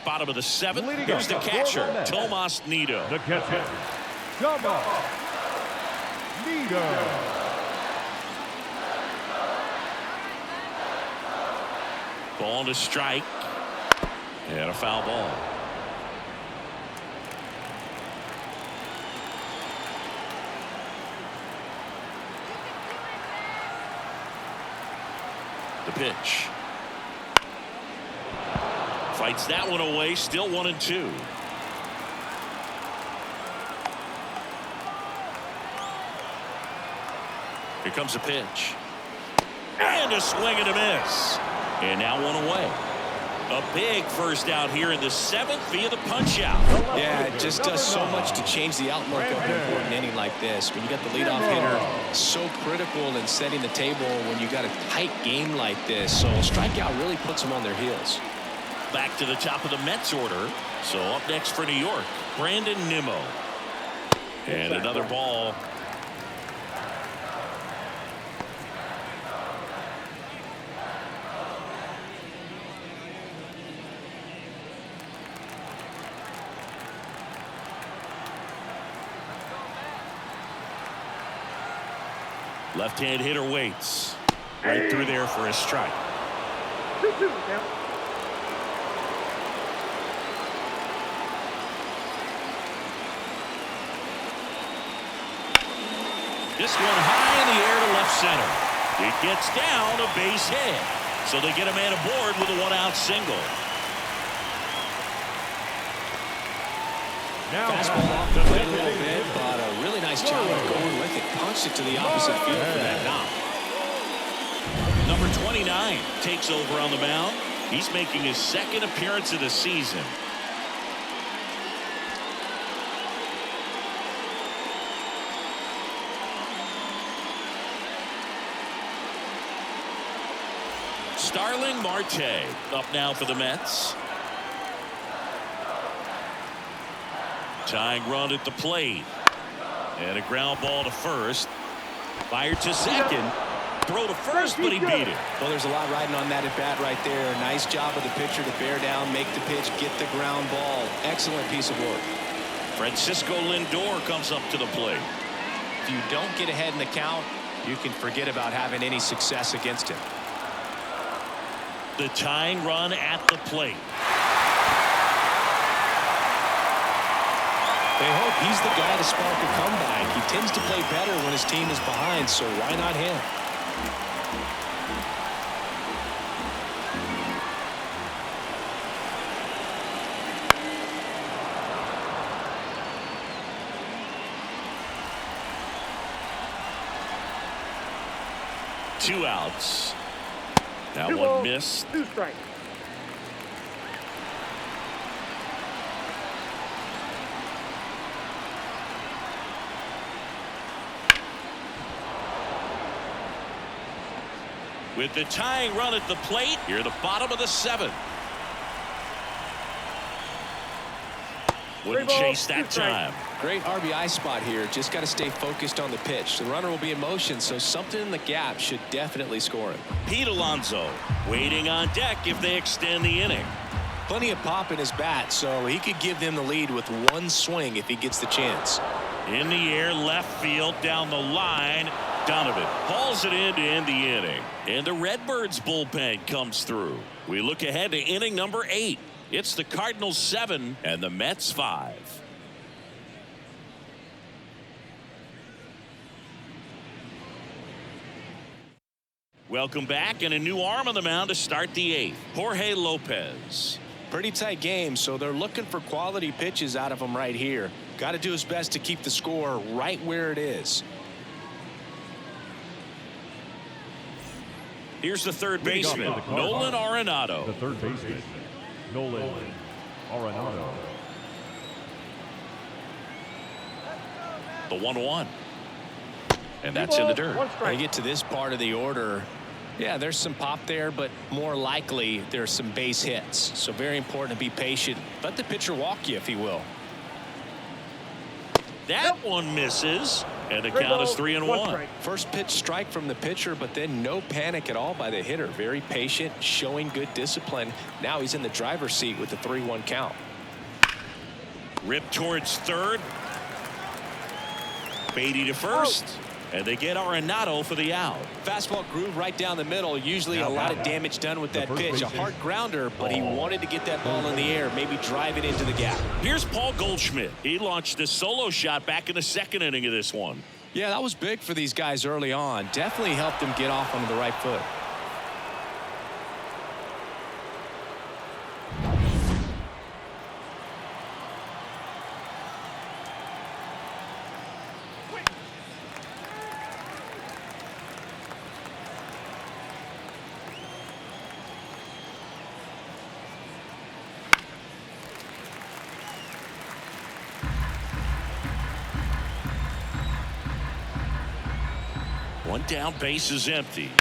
Bottom of the 7th. Here's the catcher, Tomas Nido. The catcher, Tomas Nido. Ball to strike. And a foul ball. The pitch. Fights that one away. Still 1-2. Here comes a pitch. And a swing and a miss. And now one away. A big first out here in the 7th via the punch out. Yeah, it just does so much to change the outlook of an important inning like this. When you got the leadoff hitter, so critical in setting the table when you got a tight game like this. So a strikeout really puts them on their heels. Back to the top of the Mets order. So up next for New York, Brandon Nimmo. And another ball. Left-hand hitter waits. Right through there for a strike. 2-2 now. This one high in the air to left center. It gets down, a base hit. So they get a man aboard with a one-out single. Now Fastball off the plate a little bit, but a really nice job of going with it. Punched it to the opposite field for that knock. Number 29 takes over on the mound. He's making his 2nd appearance of the season. Starling Marte up now for the Mets. Tying run at the plate. And a ground ball to first. Fired to second. Throw to first, but he beat it. Well, there's a lot riding on that at bat right there. Nice job of the pitcher to bear down, make the pitch, get the ground ball. Excellent piece of work. Francisco Lindor comes up to the plate. If you don't get ahead in the count, you can forget about having any success against him. The tying run at the plate. They hope he's the guy to spark a comeback. He tends to play better when his team is behind, so why not him? Two outs. That 2 one balls, missed. 2 strikes. With the tying run at the plate, here the bottom of the 7th. Wouldn't chase that time. Great RBI spot here. Just got to stay focused on the pitch. The runner will be in motion, so something in the gap should definitely score him. Pete Alonso waiting on deck if they extend the inning. Plenty of pop in his bat, so he could give them the lead with one swing if he gets the chance. In the air, left field, down the line. Donovan hauls it in to end the inning. And the Redbirds bullpen comes through. We look ahead to inning number 8. It's the Cardinals 7 and the Mets 5. Welcome back, and a new arm on the mound to start the 8th. Jorge Lopez. Pretty tight game, so they're looking for quality pitches out of him right here. Got to do his best to keep the score right where it is. Here's the third baseman, Nolan Arenado. The third baseman, Nolan Arenado. The 1-1. And that's in the dirt. When you get to this part of the order, yeah, there's some pop there, but more likely there's some base hits. So very important to be patient. Let the pitcher walk you, if he will. That one misses, and the count is 3-1. First pitch strike from the pitcher, but then no panic at all by the hitter. Very patient, showing good discipline. Now he's in the driver's seat with the 3-1 count. Ripped towards third. Beatty to first. And they get Arenado for the out. Fastball groove right down the middle. Usually a lot of damage done with that pitch. A hard grounder, but he wanted to get that ball in the air, maybe drive it into the gap. Here's Paul Goldschmidt. He launched a solo shot back in the 2nd inning of this one. Yeah, that was big for these guys early on. Definitely helped them get off on the right foot. One down, base is empty.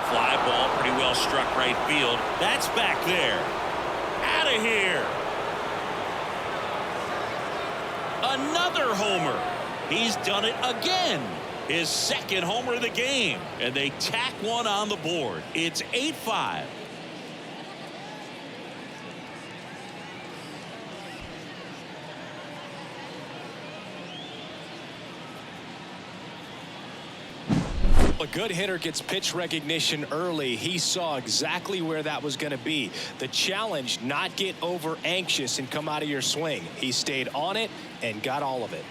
Fly ball, pretty well struck right field. That's back there. Out of here. Another homer. He's done it again. His second homer of the game. And they tack one on the board. It's 8-5. A good hitter gets pitch recognition early. He saw exactly where that was going to be. The challenge, not get over anxious and come out of your swing. He stayed on it and got all of it.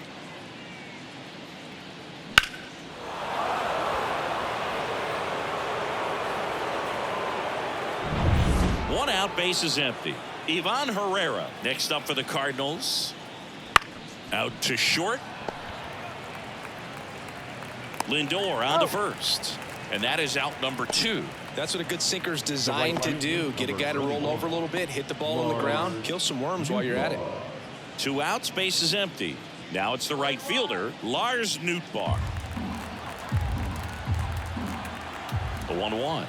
One out, base is empty. Ivan Herrera next up for the Cardinals. Out to short. Lindor on to first. And that is out number 2. That's what a good sinker's designed to do. Get a guy to roll over a little bit, hit the ball on the ground, kill some worms while you're at it. 2 outs, base is empty. Now it's the right fielder, Lars Nootbaar. The 1-1.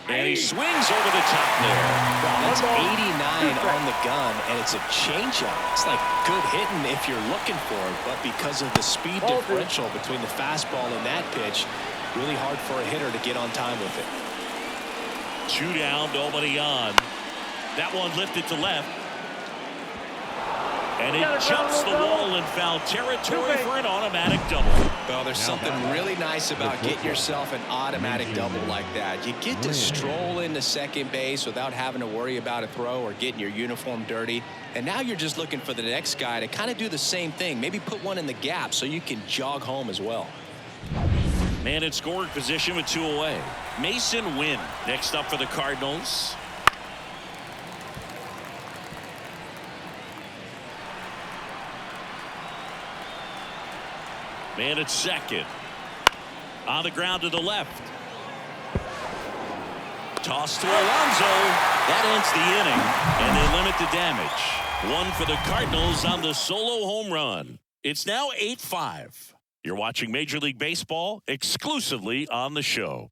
And he swings over the top there. Wow, that's 89 on the gun, and it's a changeup. It's like good hitting if you're looking for it, but because of the speed differential between the fastball and that pitch, really hard for a hitter to get on time with it. 2 down, nobody on. That one lifted to left. And it jumps the wall in foul territory for an automatic double. Well, there's something really nice about getting yourself an automatic double like that. You get to stroll into second base without having to worry about a throw or getting your uniform dirty. And now you're just looking for the next guy to kind of do the same thing. Maybe put one in the gap so you can jog home as well. Man in scoring position with 2 away. Mason Wynn next up for the Cardinals. Man at second. On the ground to the left. Toss to Alonso. That ends the inning, and they limit the damage. 1 for the Cardinals on the solo home run. It's now 8-5. You're watching Major League Baseball exclusively on the show.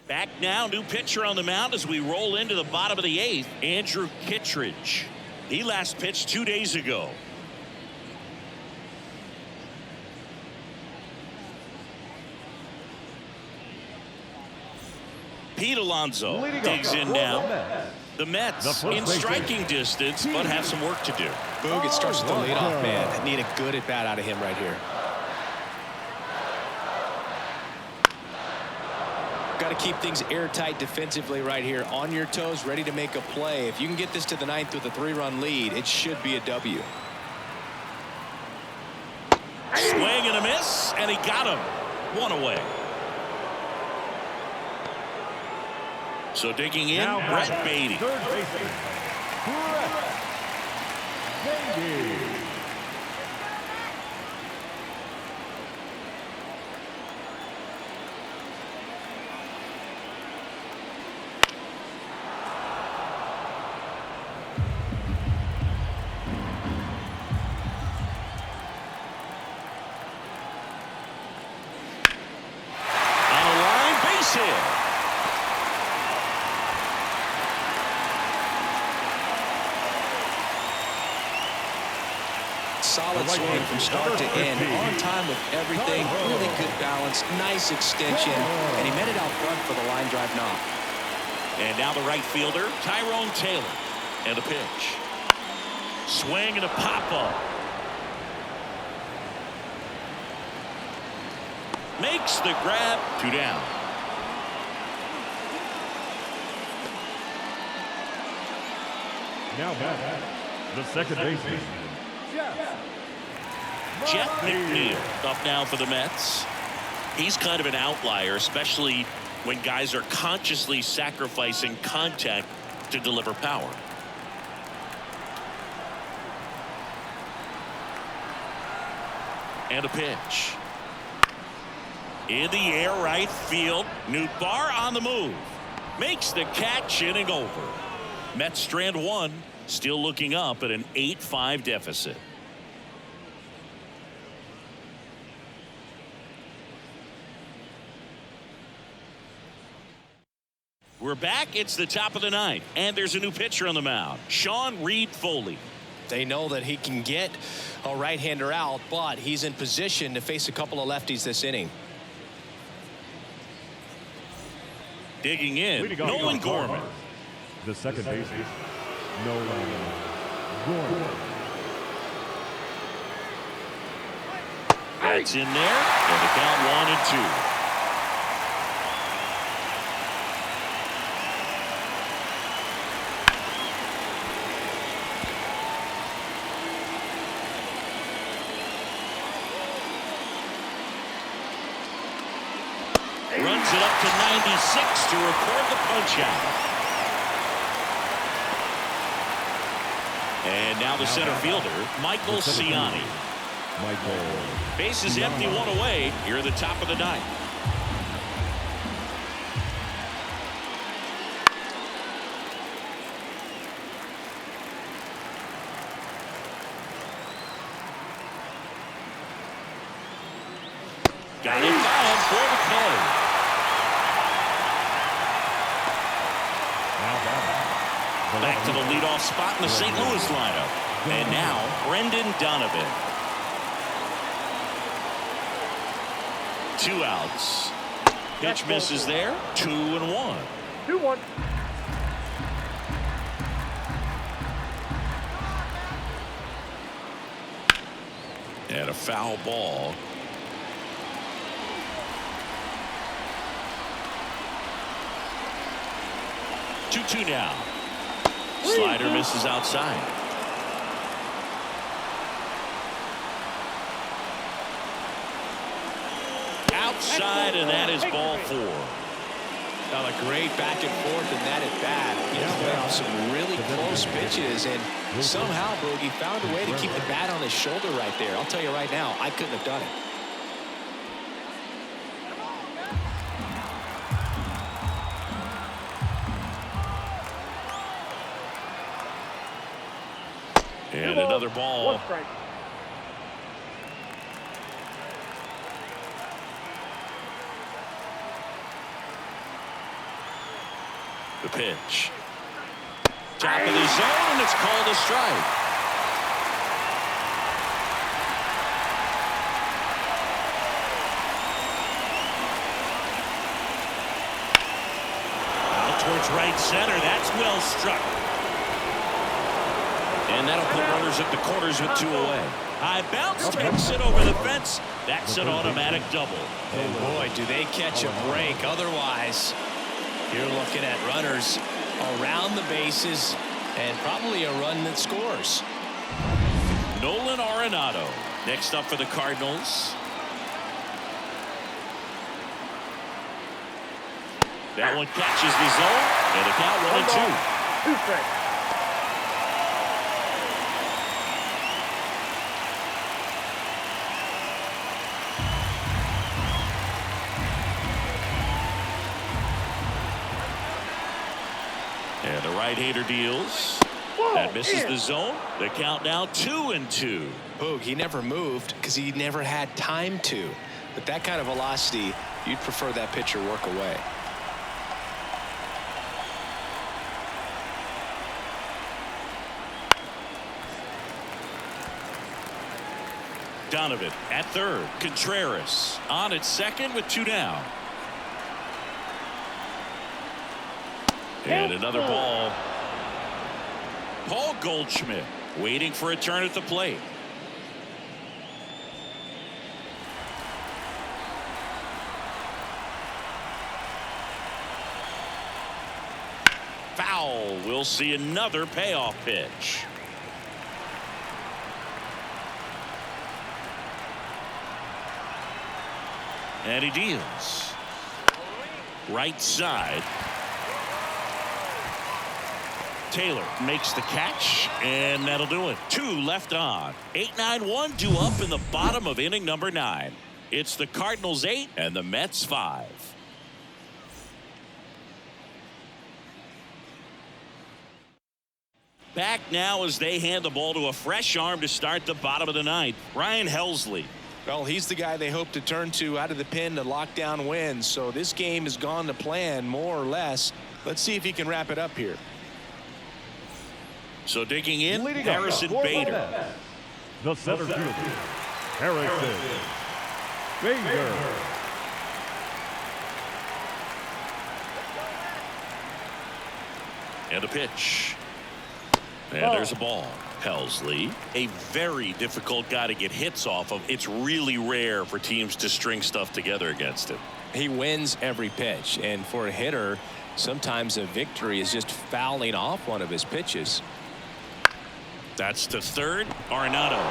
Back now, new pitcher on the mound as we roll into the bottom of the 8th, Andruw Kittredge. He last pitched 2 days ago. Pete Alonso digs in now. The Mets in striking distance, but have some work to do. Boog, it starts with the leadoff man. Need a good at bat out of him right here. Got to keep things airtight defensively right here. On your toes, ready to make a play. If you can get this to the 9th with a 3-run lead, it should be a W. Swing and a miss, and he got him. 1 away. So digging in, Now Brett Beatty. Third baseman, Brett Beatty. Solid swing from start to end, on time with everything, really good balance, nice extension, and he met it out front for the line drive knock. And now the right fielder, Tyrone Taylor. And the pitch. Swing and a pop-up. Makes the grab. 2 down. Now back, the second baseman, Jeff McNeil up now for the Mets. He's kind of an outlier, especially when guys are consciously sacrificing contact to deliver power. And a pitch. In the air, right field. Nootbaar on the move. Makes the catch, inning over. Mets strand 1. Still looking up at an 8-5 deficit. We're back. It's the top of the ninth, and there's a new pitcher on the mound, Sean Reed-Foley. They know that he can get a right-hander out, but he's in position to face a couple of lefties this inning. Digging in, Nolan Gorman. The second baseman, Nolan Gorman. That's in there, and the count 1-2. Runs it up to 96 to record the punch out. And now the center fielder, Michael Ciani. Base is empty, one away here at the top of the ninth. Got it down for the play. Back to the leadoff spot in the St. Louis lineup. And now Brendan Donovan. 2 outs. Pitch misses there. 2-1. 2-1. And a foul ball. 2-2 now. Slider misses outside. Outside, and that is ball 4. Now a great back and forth in that at bat. You know, some really close pitches, and somehow Boogie found a way to keep the bat on his shoulder right there. I'll tell you right now, I couldn't have done it. And another ball. 1 strike. The pitch. Top of the zone, and it's called a strike. Out towards right center. That's well struck. And that'll put runners at the corners with 2 away. High bounce, takes it over the fence. That's an automatic double. Oh boy, do they catch a break. Otherwise, you're looking at runners around the bases and probably a run that scores. Nolan Arenado next up for the Cardinals. That one catches the zone, and the count 1-2. 2 strikes. And the right-hander deals. That misses the zone. The count now 2-2. Boog, he never moved because he never had time to. But that kind of velocity, you'd prefer that pitcher work away. Donovan at third. Contreras on at second with 2 down. And another ball. Paul Goldschmidt waiting for a turn at the plate. Foul. We'll see another payoff pitch. And he deals. Right side. Taylor makes the catch, and that'll do it. 2 left on. 8-9-1 due up in the bottom of inning number 9. It's the Cardinals 8 and the Mets 5. back now as they hand the ball to a fresh arm to start the bottom of the ninth. Ryan Helsley. Well, he's the guy they hope to turn to out of the pen to lock down wins. So this game has gone to plan more or less. Let's see if he can wrap it up here. So digging in, Leading Harrison Bader. The center fielder, Harrison Bader. And a pitch. And there's a ball. Helsley, a very difficult guy to get hits off of. It's really rare for teams to string stuff together against him. He wins every pitch, and for a hitter, sometimes a victory is just fouling off one of his pitches. That's to third, Arenado.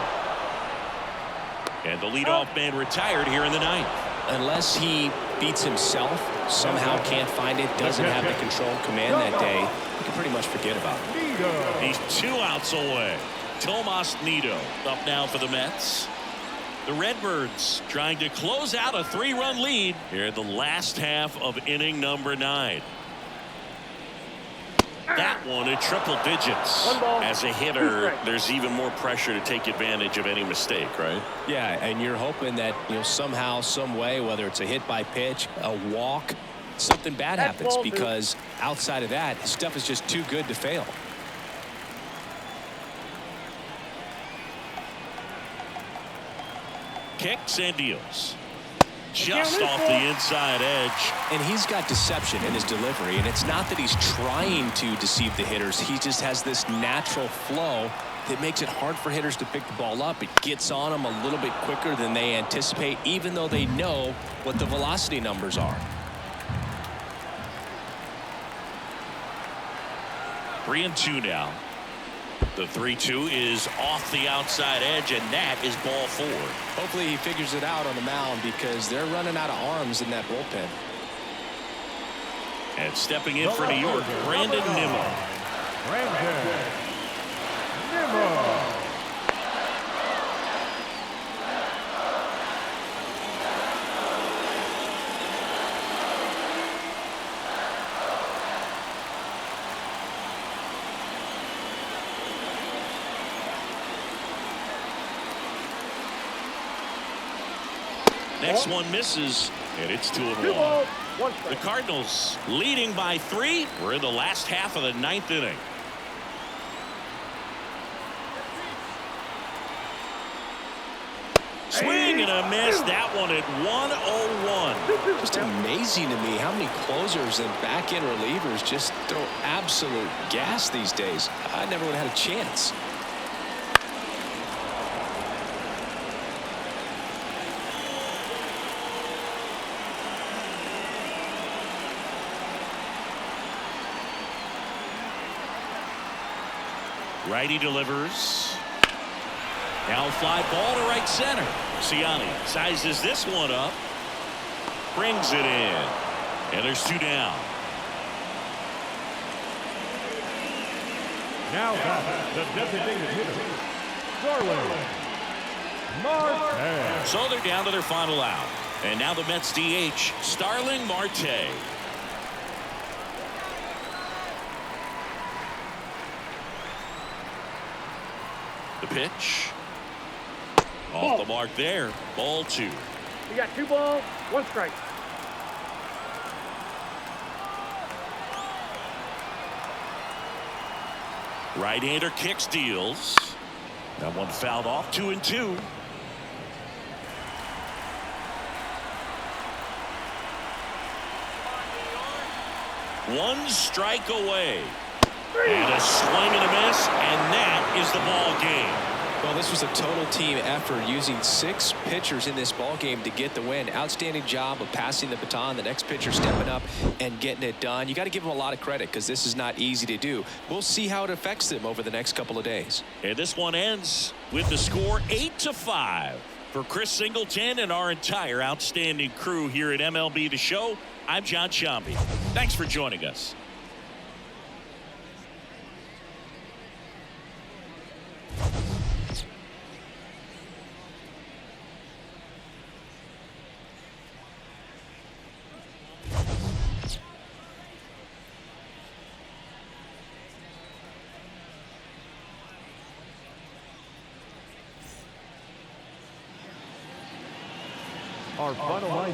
And the leadoff man retired here in the ninth. Unless he beats himself, somehow can't find it, doesn't have the control command that day, you can pretty much forget about it. He's 2 outs away. Tomas Nido up now for the Mets. The Redbirds trying to close out a 3-run lead here in the last half of inning number 9. That one in triple digits. As a hitter, there's even more pressure to take advantage of any mistake, right? Yeah, and you're hoping that, somehow, some way, whether it's a hit by pitch, a walk, something bad happens, because outside of that, his stuff is just too good to fail. Kicks and deals. Just off the inside edge. And he's got deception in his delivery, and it's not that he's trying to deceive the hitters. He just has this natural flow that makes it hard for hitters to pick the ball up. It gets on them a little bit quicker than they anticipate, even though they know what the velocity numbers are. 3-2 now. The 3-2 is off the outside edge, and that is ball 4. Hopefully he figures it out on the mound, because they're running out of arms in that bullpen. And stepping in for New York, Brandon Nimmo. Brandon Nimmo. Next one misses, and it's 2-1. The Cardinals leading by 3. We're in the last half of the 9th inning. Swing and a miss. That one at 1-0-1. Just amazing to me how many closers and back-end relievers just throw absolute gas these days. I never would have had a chance. Righty delivers. Now fly ball to right center. Cincinnati sizes this one up. Brings it in. And there's 2 down. Now back the designated hitter, Starling Marte. So they're down to their final out. And now the Mets DH, Starling Marte. The pitch. Off the mark there. Ball 2. You got 2 balls, 1 strike. Right-hander kicks, deals. That one fouled off. 2-2. One strike away. And a swing and a miss, and that is the ball game. Well, this was a total team effort, using 6 pitchers in this ball game to get the win. Outstanding job of passing the baton, the next pitcher stepping up and getting it done. You got to give them a lot of credit, because this is not easy to do. We'll see how it affects them over the next couple of days. And this one ends with the score 8-5. For Chris Singleton and our entire outstanding crew here at MLB The Show, I'm John Shambi. Thanks for joining us. Our final line